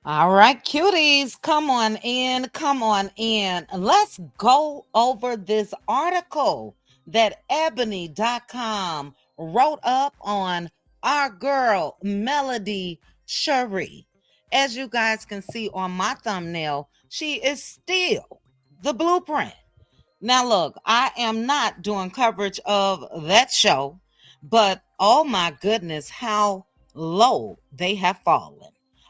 All right, cuties, come on in, come on in. Let's go over this article that ebony.com wrote up on our girl, Melody Shari. As you guys can see on my thumbnail, she is still the blueprint. Now, look, I am not doing coverage of that show, but oh my goodness, how low they have fallen.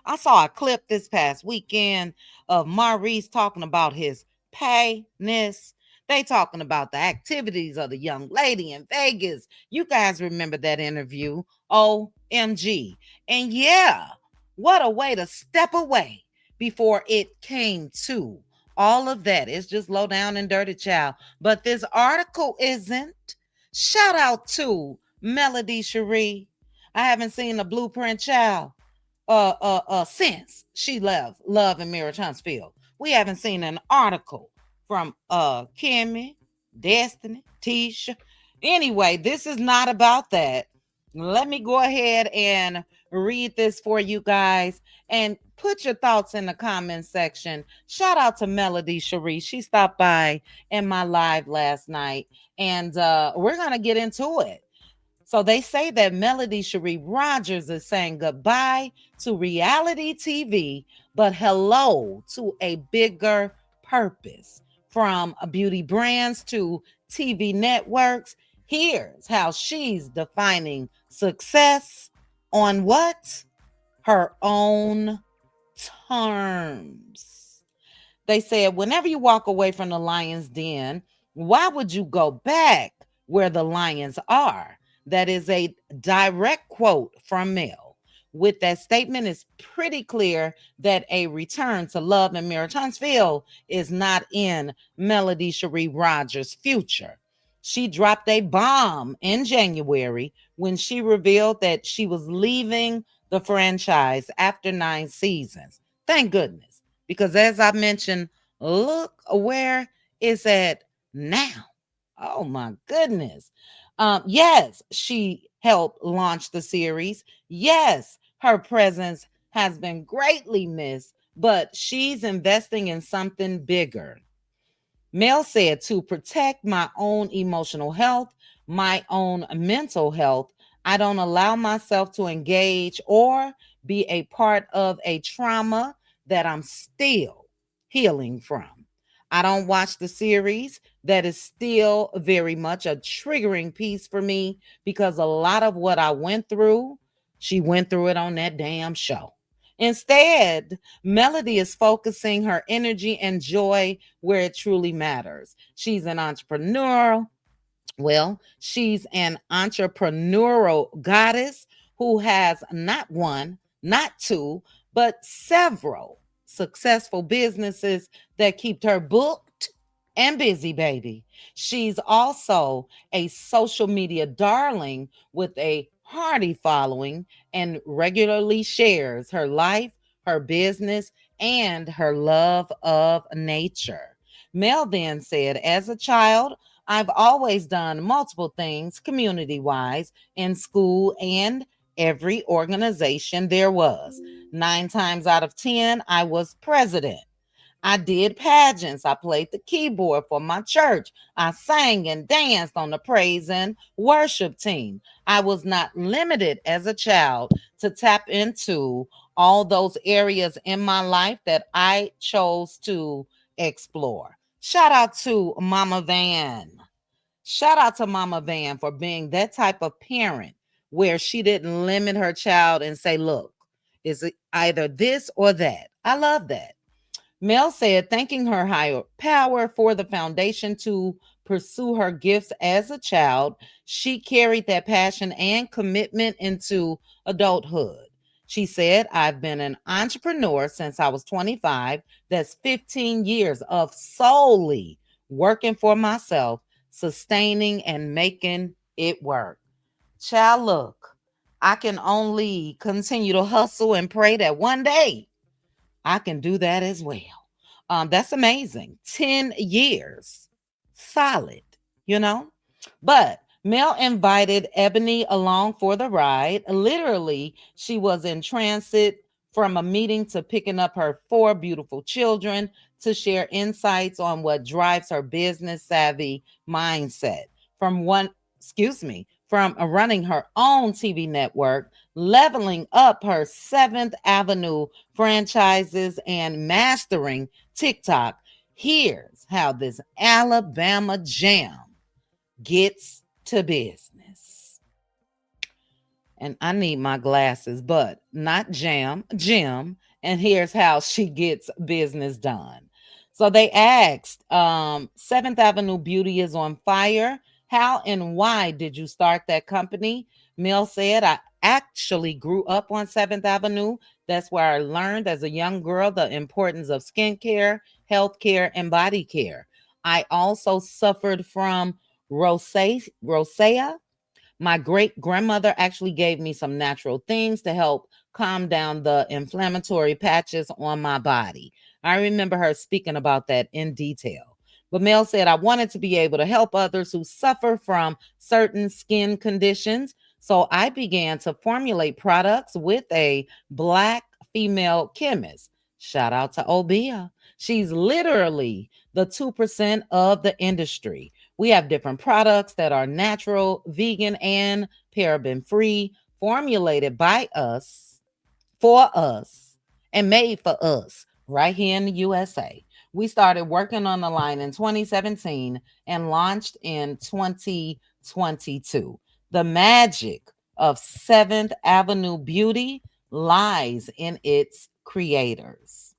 I saw a clip this past weekend of Maurice talking about his payness. They talking about the activities of the young lady in Vegas. You guys remember that interview? OMG. And yeah, what a way to step away before it came to all of that. It's just low down and dirty, child. But this article isn't. Shout out to Melody Cherie. I haven't seen the blueprint, child, since she left Love and Mirror Huntsville. We haven't seen an article from Kimmy, Destiny, Tisha. Anyway, this is not about that. Let me go ahead and read this for you guys and put your thoughts in the comment section. Shout out to Melody Cherie. She stopped by in my live last night, and we're going to get into it. So they say that Melody Cherie Rogers is saying goodbye to reality TV, but hello to a bigger purpose. From beauty brands to TV networks, here's how she's defining success on what? Her own terms. They said, whenever you walk away from the lion's den, why would you go back where the lions are? That is a direct quote from Mel. With that statement, it's pretty clear that a return to Love and Mirror Huntsville is not in Melody Cherie Rogers' future. She dropped a bomb in January when she revealed that she was leaving the franchise after 9 seasons. Thank goodness. Because as I mentioned, look where it's at now. Oh my goodness. Yes, she helped launch the series. Yes, her presence has been greatly missed, but she's investing in something bigger. Mel said to protect my own emotional health, my own mental health, I don't allow myself to engage or be a part of a trauma that I'm still healing from. I don't watch the series. That is still very much a triggering piece for me because a lot of what I went through, she went through it on that damn show. Instead, Melody is focusing her energy and joy where it truly matters. She's an entrepreneur. Well, she's an entrepreneurial goddess who has not one, not two, but several successful businesses that keep her booked and busy, baby. She's also a social media darling with a hearty following and regularly shares her life, her business, and her love of nature. Mel then said, as a child, I've always done multiple things community wise in school and every organization there was. 9 times out of 10, I was president. I did pageants. I played the keyboard for my church. I sang and danced on the praise and worship team. I was not limited as a child to tap into all those areas in my life that I chose to explore. Shout out to Mama Van. Shout out to Mama Van for being that type of parent where she didn't limit her child and say, look, it's either this or that. I love that. Mel said, thanking her higher power for the foundation to pursue her gifts as a child, she carried that passion and commitment into adulthood. She said, I've been an entrepreneur since I was 25. That's 15 years of solely working for myself, sustaining and making it work. Child, look, I can only continue to hustle and pray that one day I can do that as well. That's amazing. 10 years solid, you know? But Mel invited Ebony along for the ride. Literally, she was in transit from a meeting to picking up her four beautiful children to share insights on what drives her business savvy mindset. From one, excuse me, from running her own TV network, leveling up her Seventh Avenue franchises, and mastering TikTok. Here's how this Alabama jam gets to business. And I need my glasses, but not jam, Jim. And here's how she gets business done. So they asked, Seventh Avenue Beauty is on fire. How and why did you start that company? Mill said, I actually grew up on Seventh Avenue. That's where I learned as a young girl the importance of skincare, healthcare, and body care. I also suffered from rosacea. My great grandmother actually gave me some natural things to help calm down the inflammatory patches on my body. I remember her speaking about that in detail. But Mel said, I wanted to be able to help others who suffer from certain skin conditions. So I began to formulate products with a black female chemist. Shout out to Obia. She's literally the 2% of the industry. We have different products that are natural, vegan, and paraben free, formulated by us, for us, and made for us right here in the USA. We started working on the line in 2017 and launched in 2022. The magic of Seventh Avenue Beauty lies in its creators.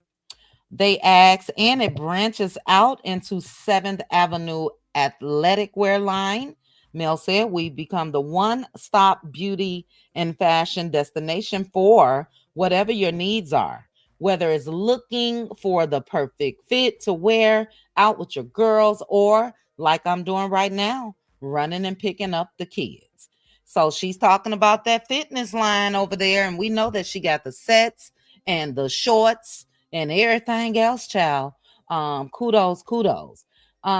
They ask, and it branches out into Seventh Avenue athletic wear line. Mel said, we've become the one stop beauty and fashion destination for whatever your needs are. Whether it's looking for the perfect fit to wear out with your girls, or like I'm doing right now, running and picking up the kids. So she's talking about that fitness line over there, and we know that she got the sets and the shorts and everything else, child. Kudos, kudos.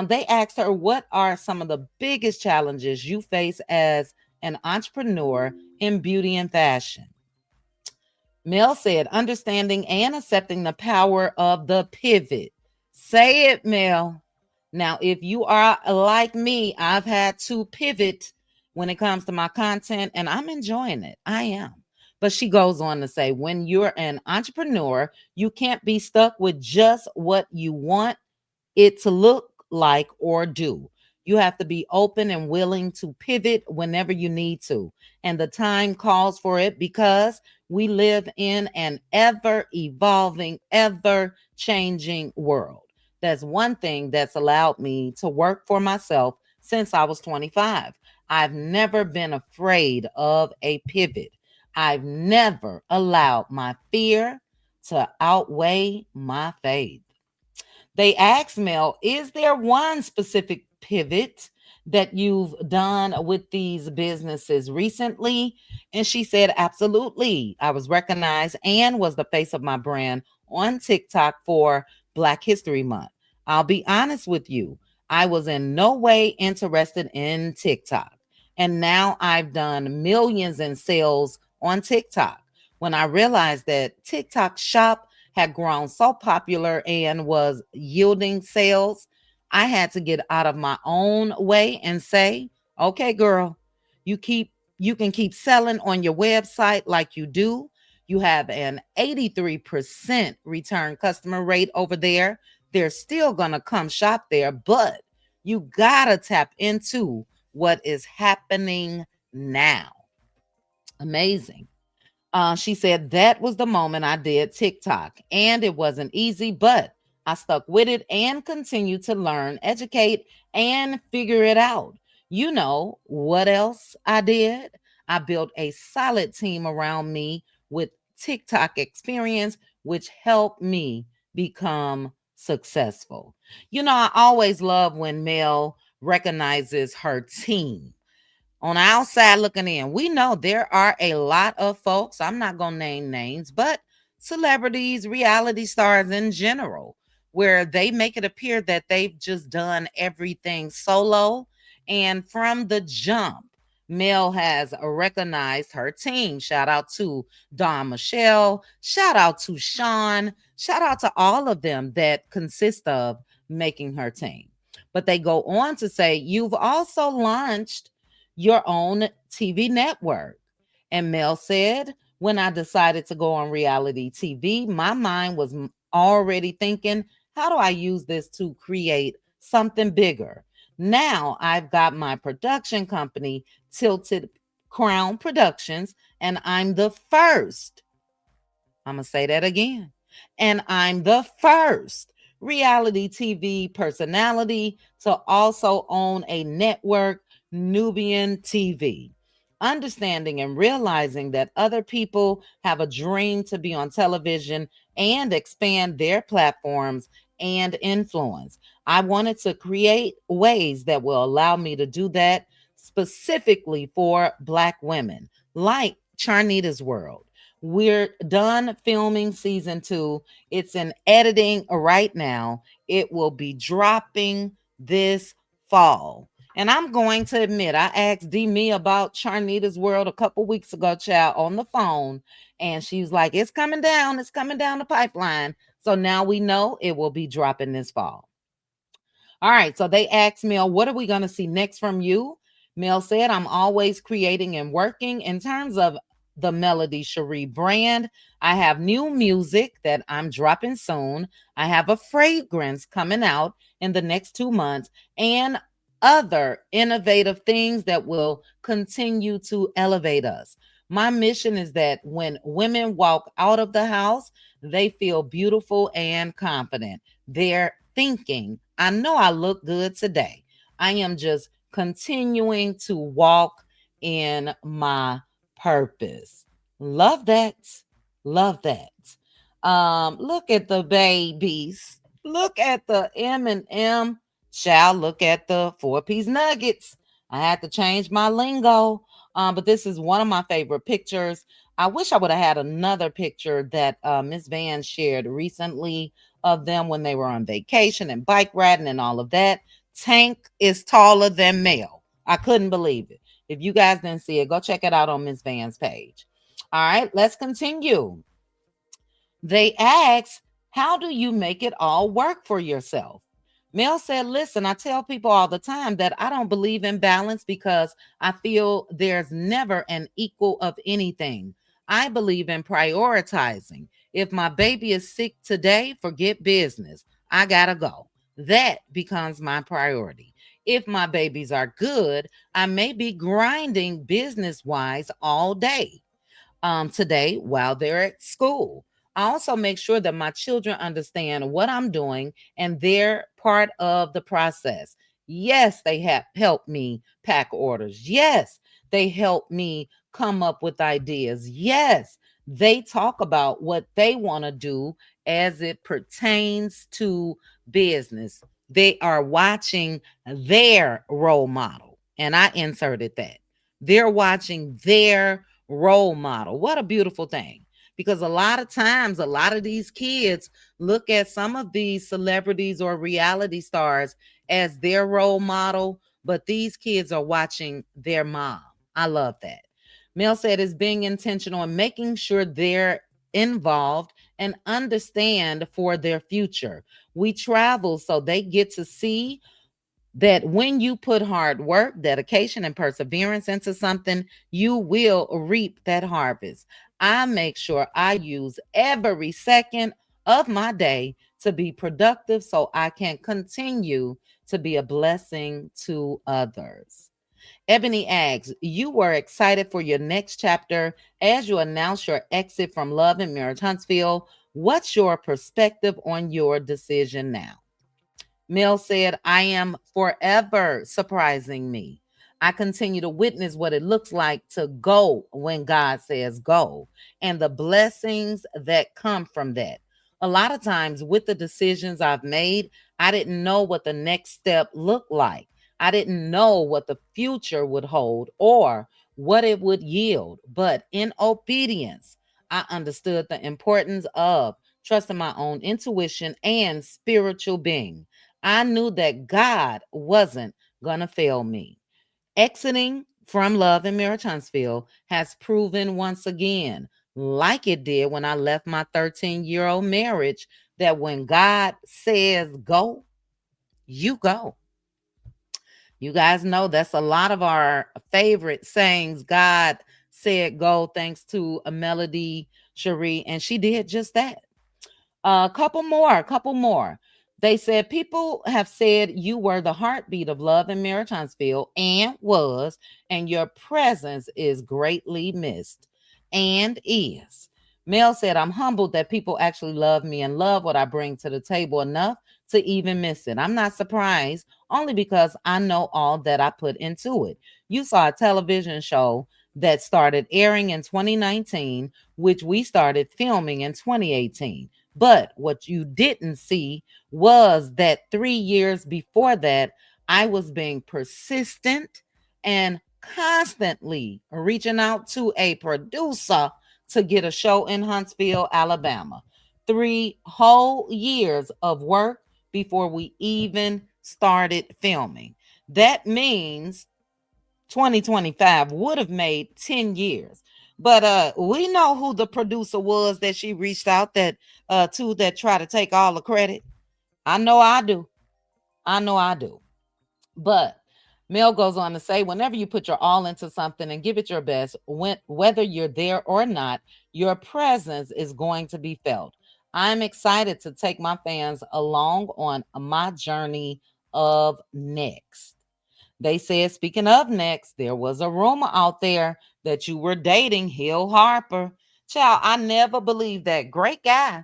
They asked her, what are some of the biggest challenges you face as an entrepreneur in beauty and fashion? Mel said, understanding and accepting the power of the pivot. Say it, Mel. Now, if you are like me, I've had to pivot when it comes to my content, and I'm enjoying it. I am. But she goes on to say, when you're an entrepreneur, you can't be stuck with just what you want it to look like or do. You have to be open and willing to pivot whenever you need to. And the time calls for it because we live in an ever evolving, ever changing world. That's one thing that's allowed me to work for myself since I was 25. I've never been afraid of a pivot. I've never allowed my fear to outweigh my faith. They asked Mel, is there one specific pivot that you've done with these businesses recently? And she said, absolutely. I was recognized and was the face of my brand on TikTok for Black History Month. I'll be honest with you, I was in no way interested in TikTok. And now I've done millions in sales on TikTok. When I realized that TikTok Shop had grown so popular and was yielding sales, I had to get out of my own way and say, okay, girl, you can keep selling on your website like you do. You have an 83% return customer rate over there. They're still going to come shop there, but you got to tap into what is happening now. Amazing. She said that was the moment I did TikTok, and it wasn't easy, but I stuck with it and continued to learn, educate, and figure it out. You know what else I did? I built a solid team around me with TikTok experience, which helped me become successful. I always love when Mel recognizes her team on the outside looking in. We know there are a lot of folks, I'm not going to name names, but celebrities, reality stars in general, where they make it appear that they've just done everything solo. And from the jump, Mel has recognized her team. Shout out to Don Michelle. Shout out to Sean. Shout out to all of them that consist of making her team. But they go on to say, you've also launched your own TV network. And Mel said, when I decided to go on reality TV, my mind was already thinking, how do I use this to create something bigger? Now I've got my production company, Tilted Crown Productions, and I'm the first. I'm going to say that again. And I'm the first reality TV personality to also own a network, Nubian TV. Understanding and realizing that other people have a dream to be on television and expand their platforms and influence. I wanted to create ways that will allow me to do that specifically for Black women, like Charnita's World. We're done filming season 2. It's in editing right now. It will be dropping this fall. And I'm going to admit, I asked D about Charnita's World a couple weeks ago, child, on the phone. And she's like, it's coming down. It's coming down the pipeline. So now we know it will be dropping this fall. All right. So they asked Mel, what are we going to see next from you? Mel said, I'm always creating and working. In terms of the Melody Cherie brand, I have new music that I'm dropping soon. I have a fragrance coming out in the next 2 months and other innovative things that will continue to elevate us. My mission is that when women walk out of the house, they feel beautiful and confident. They're thinking, I know I look good today. I am just continuing to walk in my purpose. Love that. Love that. Look at the babies. Look at the M&M. Shall look at the 4-piece nuggets. I had to change my lingo. But this is one of my favorite pictures. I wish I would have had another picture that Miss Van shared recently of them when they were on vacation and bike riding and all of that. Tank is taller than Mel. I couldn't believe it. If you guys didn't see it, go check it out on Miss Van's page. All right, let's continue. They asked, how do you make it all work for yourself? Mel said, listen, I tell people all the time that I don't believe in balance because I feel there's never an equal of anything. I believe in prioritizing. If my baby is sick today, forget business. I gotta go. That becomes my priority. If my babies are good, I may be grinding business wise all day today while they're at school. I also make sure that my children understand what I'm doing and they're part of the process. Yes, they have helped me pack orders. Yes, they help me come up with ideas. Yes, they talk about what they want to do as it pertains to business. They are watching their role model. And I inserted that. They're watching their role model. What a beautiful thing. Because a lot of times, a lot of these kids look at some of these celebrities or reality stars as their role model, but these kids are watching their mom. I love that. Mel said is being intentional and making sure they're involved and understand for their future. We travel so they get to see that when you put hard work, dedication, and perseverance into something, you will reap that harvest. I make sure I use every second of my day to be productive so I can continue to be a blessing to others. Ebony asks, you were excited for your next chapter as you announce your exit from Love and Marriage Huntsville. What's your perspective on your decision now? Mel said, I am forever surprising me. I continue to witness what it looks like to go when God says go and the blessings that come from that. A lot of times, with the decisions I've made, I didn't know what the next step looked like. I didn't know what the future would hold or what it would yield. But in obedience, I understood the importance of trusting my own intuition and spiritual being. I knew that God wasn't going to fail me. Exiting from Love and Mirror Huntsville has proven once again, like it did when I left my 13-year-old marriage, that when God says go, you go. You guys know that's a lot of our favorite sayings. God said go, thanks to a Melody Cherie, and she did just that. A couple more. They said people have said you were the heartbeat of Love in Maritinesville and was, and your presence is greatly missed and is. Mel said, I'm humbled that people actually love me and love what I bring to the table enough to even miss it. I'm not surprised, only because I know all that I put into it. You saw a television show that started airing in 2019, which we started filming in 2018. But what you didn't see was that 3 years before that, I was being persistent and constantly reaching out to a producer to get a show in Huntsville, Alabama. 3 whole years of work before we even started filming. That means 2025 would have made 10 years. But we know who the producer was that she reached out that to, that try to take all the credit. I know I do. I know I do. But Mel goes on to say, whenever you put your all into something and give it your best, whether you're there or not, your presence is going to be felt. I'm excited to take my fans along on my journey of next. They said, speaking of next, there was a rumor out there that you were dating Hill Harper. Child, I never believed that. Great guy,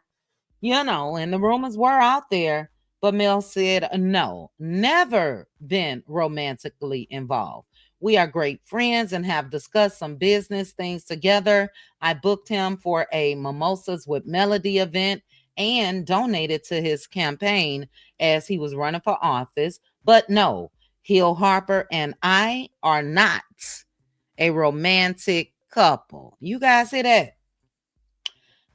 and the rumors were out there. But Mel said, no, never been romantically involved. We are great friends and have discussed some business things together. I booked him for a Mimosas with Melody event and donated to his campaign as he was running for office. But no, Hill Harper and I are not a romantic couple. You guys hear that?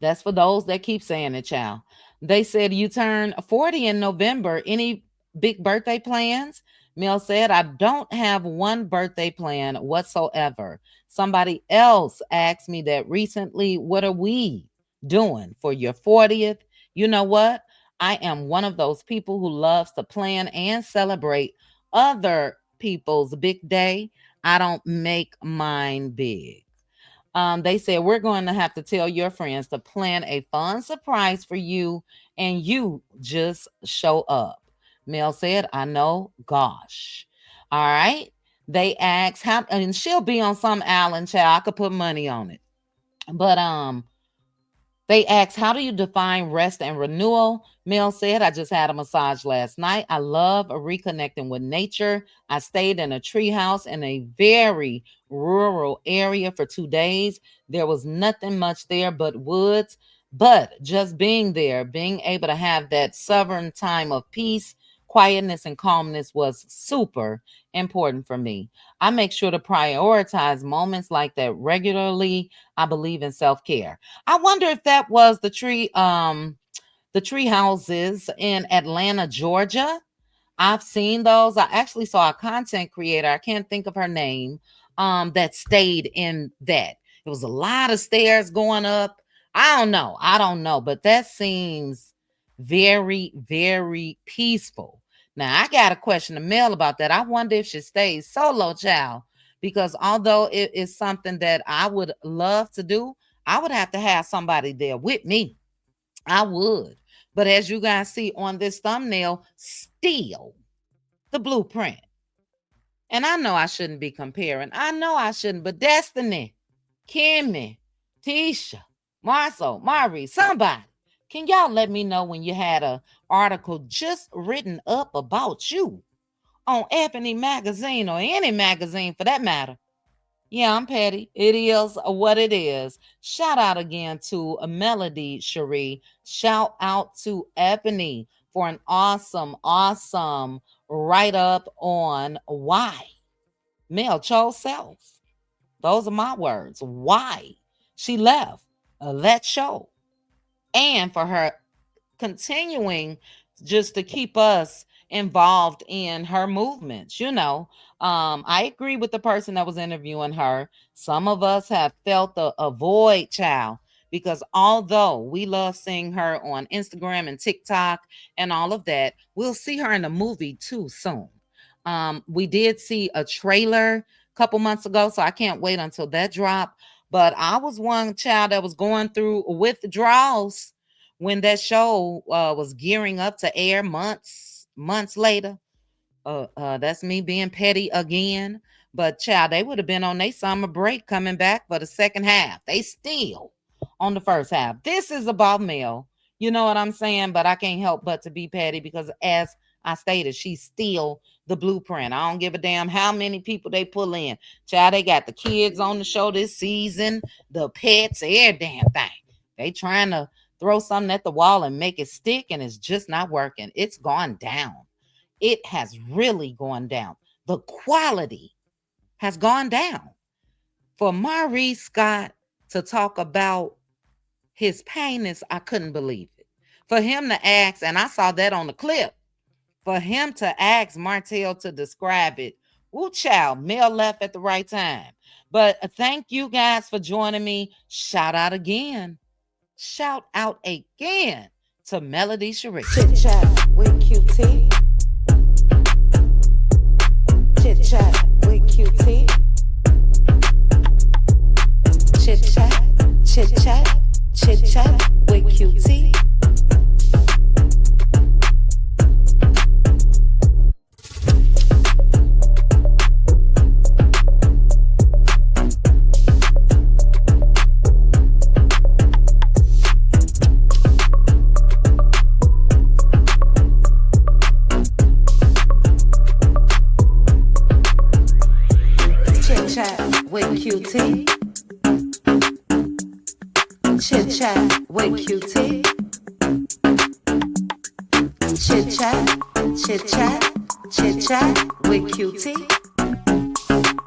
That's for those that keep saying it, child. They said you turn 40 in November. Any big birthday plans? Mel said, I don't have one birthday plan whatsoever. Somebody else asked me that recently. What are we doing for your 40th? You know what? I am one of those people who loves to plan and celebrate other people's big day. I don't make mine big. They said, we're going to have to tell your friends to plan a fun surprise for you and you just show up. Mel said, I know, gosh. All right. They asked how, and she'll be on some island, child. I could put money on it. But they asked, how do you define rest and renewal? Mel said, I just had a massage last night. I love reconnecting with nature. I stayed in a treehouse in a very rural area for 2 days. There was nothing much there but woods. But just being there, being able to have that sovereign time of peace, quietness, and calmness was super important for me. I make sure to prioritize moments like that regularly. I believe in self-care. I wonder if that was the tree houses in Atlanta, Georgia. I've seen those. I actually saw a content creator, I can't think of her name, that stayed in that. It was a lot of stairs going up. I don't know. I don't know, but that seems very, very peaceful. Now, I got a question to Mel about that. I wonder if she stays solo, child, because although it is something that I would love to do, I would have to have somebody there with me. I would. But as you guys see on this thumbnail, still the blueprint. And I know I shouldn't be comparing. I know I shouldn't, but Destiny, Kimmy, Tisha, Marcel, Mari, somebody, can y'all let me know when you had a article just written up about you on Ebony magazine or any magazine for that matter? Yeah, I'm petty. It is what it is. Shout out again to Melody Cherie. Shout out to Ebony for an awesome, awesome write up on why Mel chose self. Those are my words. Why she left that show. And for her continuing just to keep us involved in her movements. I agree with the person that was interviewing her. Some of us have felt a void, child, because although we love seeing her on Instagram and TikTok and all of that, we'll see her in a movie too soon. We did see a trailer a couple months ago, so I can't wait until that drop. But I was one child that was going through withdrawals when that show was gearing up to air months later. That's me being petty again. But child, they would have been on their summer break coming back for the second half. They still on the first half. This is about Mel. You know what I'm saying? But I can't help but to be petty because, as I stated, she's still the blueprint. I don't give a damn how many people they pull in. Child, they got the kids on the show this season, the pets, every damn thing. They trying to throw something at the wall and make it stick, and it's just not working. It's gone down. It has really gone down. The quality has gone down. For Maurice Scott to talk about his penis, I couldn't believe it. For him to ask, and I saw that on the clip, for him to ask Martell to describe it, ooh, child, Mel left at the right time. But thank you guys for joining me. Shout out again to Melody Shari. Chit chat with QT. Chit chat with QT. Chit chat with QT. With QT. Chit chat with QT. Chit chat with QT.